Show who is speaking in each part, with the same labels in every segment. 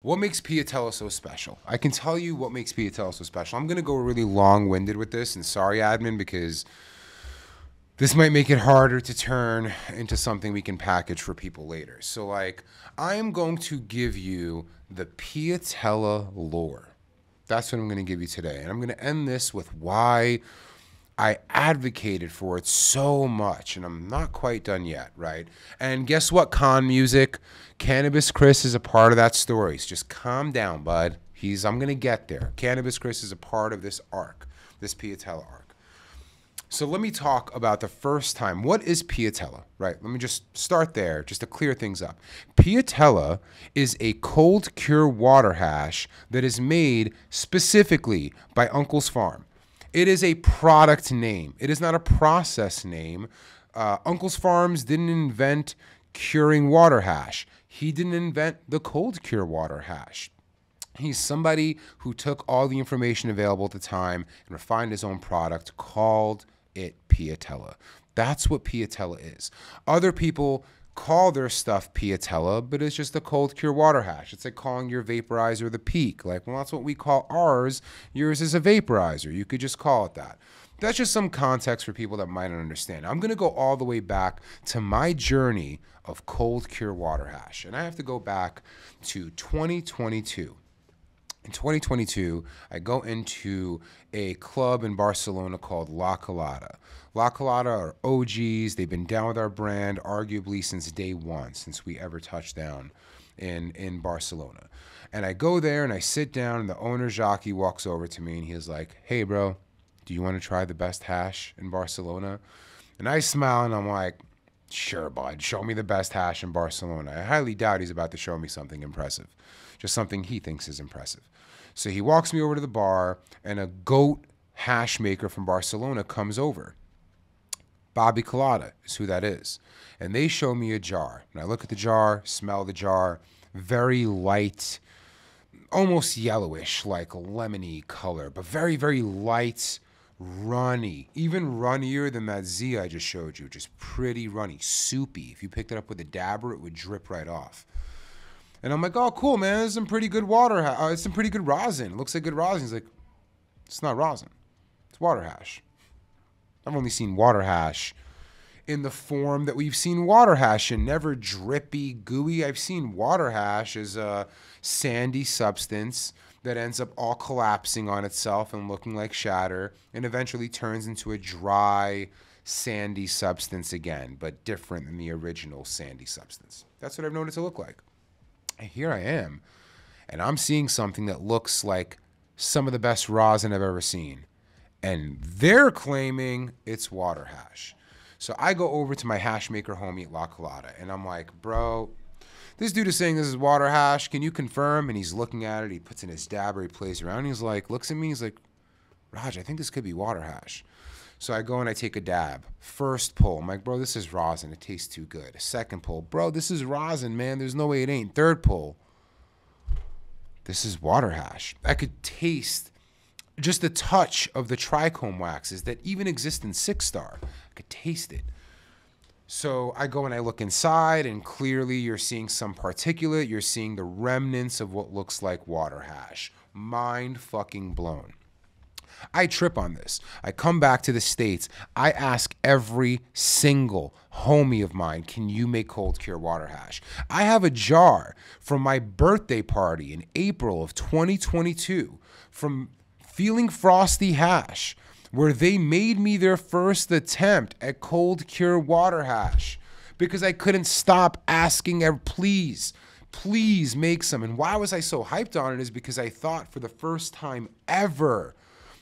Speaker 1: What makes Piattella so special? I can tell you what makes Piattella so special. I'm going to go really long-winded with this, and sorry, admin, because this might make it harder to turn into something we can package for people later. So, I am going to give you the Piattella lore. That's what I'm going to give you today. And I'm going to end this with why I advocated for it so much, and I'm not quite done yet, right? And guess what, con music? Cannabis Chris is a part of that story. So just calm down, bud. I'm going to get there. Cannabis Chris is a part of this arc, this Piattella arc. So let me talk about the first time. What is Piattella, right? Let me just start there just to clear things up. Piattella is a cold cure water hash that is made specifically by Uncle's Farm. It is a product name. It is not a process name. Uncle's Farms didn't invent curing water hash. He didn't invent the cold cure water hash. He's somebody who took all the information available at the time and refined his own product, called it Piattella. That's what Piattella is. Other people call their stuff Piattella, but it's just a cold cure water hash. It's like calling your vaporizer the Peak. Well, that's what we call ours. Yours is a vaporizer. You could just call it that. That's just some context for people that might not understand. I'm going to go all the way back to my journey of cold cure water hash, and I have to go back to 2022. In 2022, I go into a club in Barcelona called La Colada. La Colada are OGs. They've been down with our brand arguably since day one, since we ever touched down in Barcelona. And I go there and I sit down, and the owner, Jackie, walks over to me and he's like, "Hey, bro, do you want to try the best hash in Barcelona?" And I smile and I'm like, "Sure, bud, show me the best hash in Barcelona." I highly doubt he's about to show me something impressive, just something he thinks is impressive. So he walks me over to the bar, and a goat hash maker from Barcelona comes over. Bobby Colada is who that is. And they show me a jar. And I look at the jar, smell the jar, very light, almost yellowish, like lemony color, but very, very light, runny, even runnier than that Z I just showed you, just pretty runny, soupy. If you picked it up with a dabber, it would drip right off. And I'm like, "Oh, cool, man. There's some pretty good water. It's some pretty good rosin. It looks like good rosin." He's like, "It's not rosin. It's water hash." I've only seen water hash in the form that we've seen water hash in, never drippy, gooey. I've seen water hash as a sandy substance that ends up all collapsing on itself and looking like shatter, and eventually turns into a dry, sandy substance again, but different than the original sandy substance. That's what I've known it to look like. And here I am, and I'm seeing something that looks like some of the best rosin I've ever seen. And they're claiming it's water hash. So I go over to my hash maker homie at La Colada, and I'm like, "Bro, this dude is saying this is water hash. Can you confirm?" And he's looking at it. He puts in his dabber. He plays around. He's like, looks at me. He's like, "Raj, I think this could be water hash." So I go and I take a dab. First pull, I'm like, "Bro, this is rosin. It tastes too good." Second pull, "Bro, this is rosin, man. There's no way it ain't." Third pull, "This is water hash." I could taste just the touch of the trichome waxes that even exist in Six Star. I could taste it. So I go and I look inside, and clearly you're seeing some particulate. You're seeing the remnants of what looks like water hash. Mind fucking blown. I trip on this. I come back to the States. I ask every single homie of mine, "Can you make cold cure water hash?" I have a jar from my birthday party in April of 2022 from Feeling Frosty Hash, where they made me their first attempt at cold cure water hash because I couldn't stop asking, "Please, please make some." And why was I so hyped on it is because I thought for the first time ever,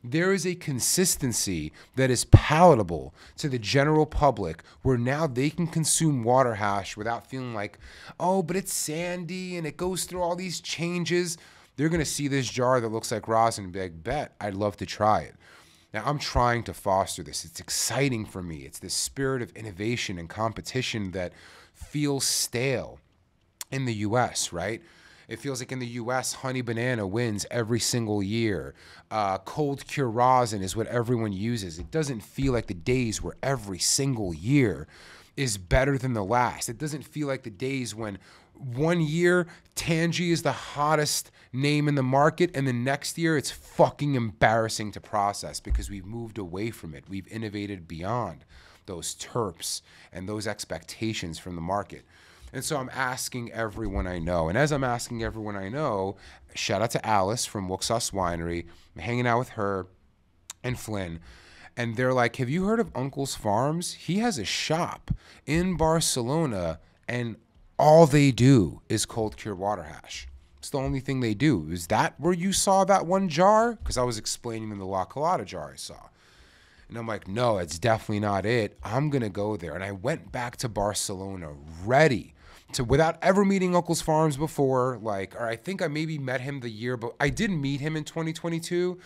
Speaker 1: there is a consistency that is palatable to the general public where now they can consume water hash without feeling like, "Oh, but it's sandy and it goes through all these changes." They're going to see this jar that looks like rosin and be like, "Bet, I'd love to try it." Now, I'm trying to foster this. It's exciting for me. It's this spirit of innovation and competition that feels stale in the US, right? It feels like in the US, Honey Banana wins every single year. Cold cure rosin is what everyone uses. It doesn't feel like the days were every single year. is better than the last. It doesn't feel like the days when one year Tangy is the hottest name in the market and the next year it's fucking embarrassing to process because we've moved away from it. We've innovated beyond those terps and those expectations from the market. And so I'm asking everyone I know. And as I'm asking everyone I know, shout out to Alice from Wuxos Winery. I'm hanging out with her and Flynn. And they're like, have you heard of Uncle's Farms? He has a shop in Barcelona and all they do is cold cure water hash. It's the only thing they do. Is that where you saw that one jar? Because I was explaining in the La Colada jar I saw. And I'm like, no, it's definitely not it. I'm going to go there. And I went back to Barcelona ready to, without ever meeting Uncle's Farms before, like, or I think I maybe met him the year, but I did meet him in 2022,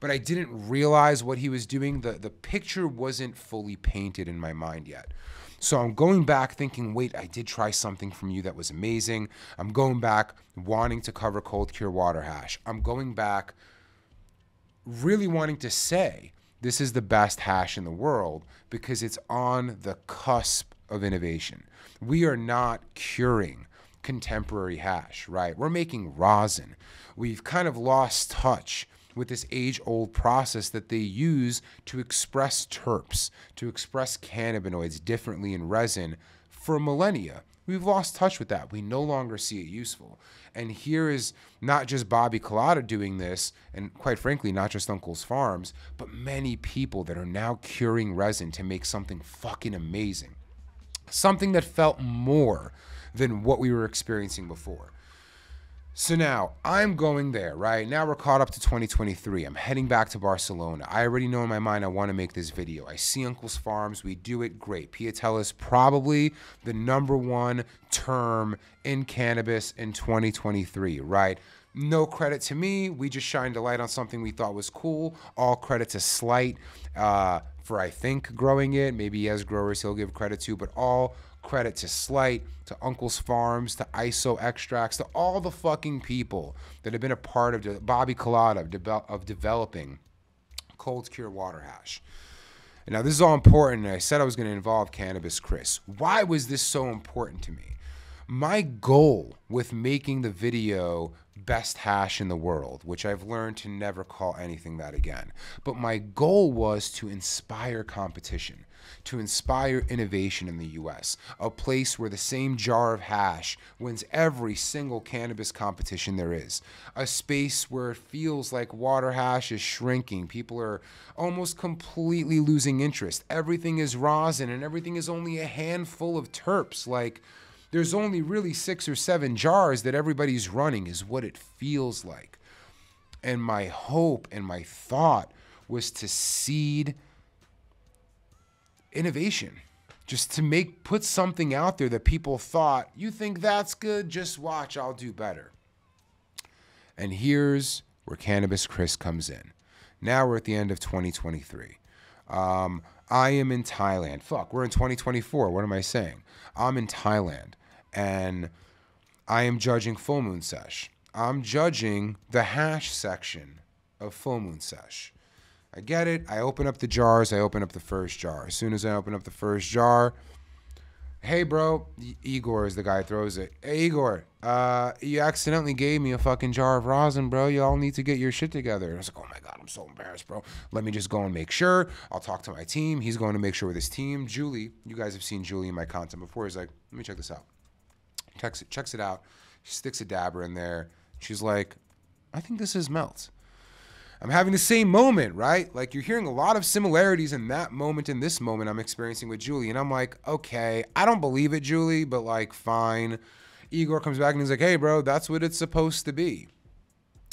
Speaker 1: but I didn't realize what he was doing. The picture wasn't fully painted in my mind yet. So I'm going back thinking, wait, I did try something from you that was amazing. I'm going back wanting to cover cold cure water hash. I'm going back really wanting to say this is the best hash in the world because it's on the cusp of innovation. We are not curing contemporary hash, right? We're making rosin. We've kind of lost touch with this age-old process that they use to express terps, to express cannabinoids differently in resin for millennia. We've lost touch with that. We no longer see it useful. And here is not just Bobby Colada doing this, and quite frankly, not just Uncle's Farms, but many people that are now curing resin to make something fucking amazing. Something that felt more than what we were experiencing before. So now I'm going there, right? Now we're caught up to 2023. I'm heading back to Barcelona. I already know in my mind I want to make this video. I see Uncle's Farms. We do it great. Piattella is probably the #1 term in cannabis in 2023, right? No credit to me. We just shined a light on something we thought was cool. All credit to Slight for, I think, growing it. Maybe as growers he'll give credit to, but all credit to Slight, to Uncle's Farms, to ISO Extracts, to all the fucking people that have been a part of Bobby Colada of developing cold cure water hash. And now this is all important, and I said I was going to involve Cannabis Chris. Why was this so important to me? My goal with making the video best hash in the world, which I've learned to never call anything that again, but my goal was to inspire competition, to inspire innovation in the US, a place where the same jar of hash wins every single cannabis competition there is, a space where it feels like water hash is shrinking. People are almost completely losing interest. Everything is rosin and everything is only a handful of terps. Like, there's only really 6 or 7 jars that everybody's running is what it feels like. And my hope and my thought was to seed innovation, just to put something out there that people thought, you think that's good? Just watch, I'll do better. And here's where Cannabis Chris comes in. Now we're at the end of 2023. I am in Thailand. Fuck, we're in 2024. What am I saying? I'm in Thailand. And I am judging Full Moon Sesh. I'm judging the hash section of Full Moon Sesh. I get it. I open up the jars. I open up the first jar. As soon as I open up the first jar, hey, bro. Igor is the guy who throws it. Hey, Igor, you accidentally gave me a fucking jar of rosin, bro. Y'all need to get your shit together. And I was like, oh, my God, I'm so embarrassed, bro. Let me just go and make sure. I'll talk to my team. He's going to make sure with his team. Julie, you guys have seen Julie in my content before. He's like, let me check this out. Checks it out. She sticks a dabber in there. She's like, I think this is melt. I'm having the same moment, right? Like, you're hearing a lot of similarities in that moment and this moment I'm experiencing with Julie. And I'm like, okay, I don't believe it, Julie, but like, fine. Igor comes back and he's like, hey, bro, that's what it's supposed to be.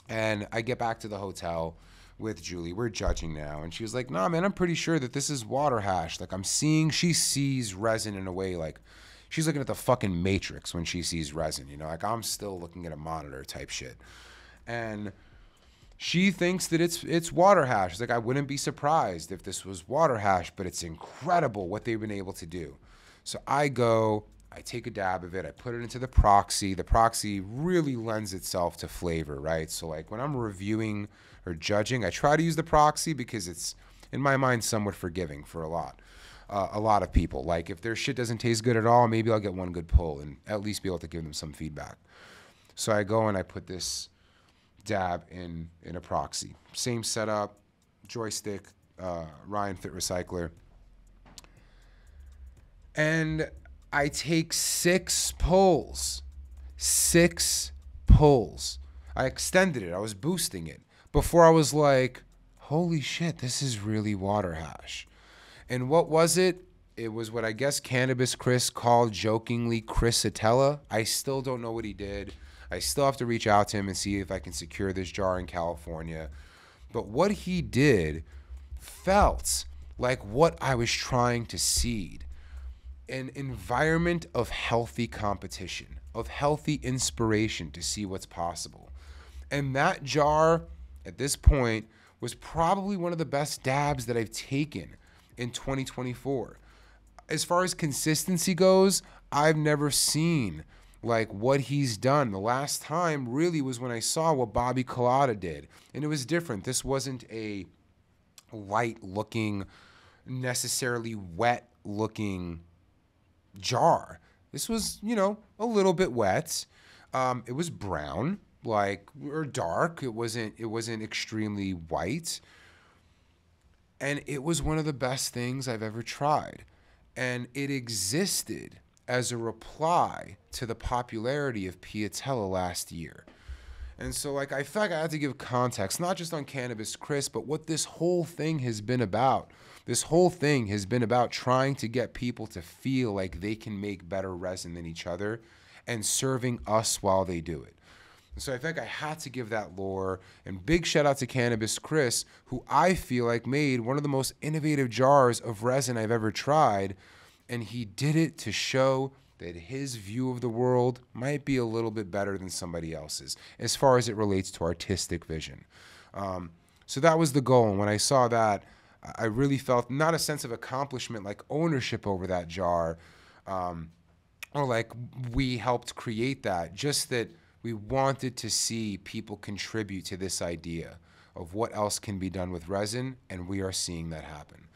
Speaker 1: And I get back to the hotel with Julie. We're judging now. And she was like, nah, man, I'm pretty sure that this is water hash. Like, she sees resin in a way like, she's looking at the fucking Matrix when she sees resin, you know, like I'm still looking at a monitor type shit. And she thinks that it's water hash. It's like, I wouldn't be surprised if this was water hash, but it's incredible what they've been able to do. So I take a dab of it. I put it into the proxy. The proxy really lends itself to flavor, right? So like when I'm reviewing or judging, I try to use the proxy because it's, in my mind, somewhat forgiving for a lot. a lot of people. Like if their shit doesn't taste good at all, maybe I'll get one good pull and at least be able to give them some feedback. So I go and I put this dab in a proxy. Same setup, joystick, Ryan Fit Recycler. And I take 6 pulls. 6 pulls. I extended it. I was boosting it. Before I was like, holy shit, this is really water hash. And what was it? It was what I guess Cannabis Chris called jokingly Piattella. I still don't know what he did. I still have to reach out to him and see if I can secure this jar in California. But what he did felt like what I was trying to seed. An environment of healthy competition, of healthy inspiration to see what's possible. And that jar, at this point, was probably one of the best dabs that I've taken in 2024. As far as consistency goes, I've never seen like what he's done. The last time really was when I saw what Bobby Collada did. And it was different. This wasn't a light looking, necessarily wet looking jar. This was, a little bit wet. It was brown, or dark. It wasn't extremely white. And it was one of the best things I've ever tried. And it existed as a reply to the popularity of Piattella last year. And so, I feel like I had to give context, not just on Cannabis Chris, but what this whole thing has been about. This whole thing has been about trying to get people to feel like they can make better resin than each other and serving us while they do it. So I think I had to give that lore, and big shout out to Cannabis Chris, who I feel like made one of the most innovative jars of resin I've ever tried, and he did it to show that his view of the world might be a little bit better than somebody else's as far as it relates to artistic vision. So that was the goal, and when I saw that, I really felt not a sense of accomplishment, like ownership over that jar, or like we helped create that, just that we wanted to see people contribute to this idea of what else can be done with resin, and we are seeing that happen.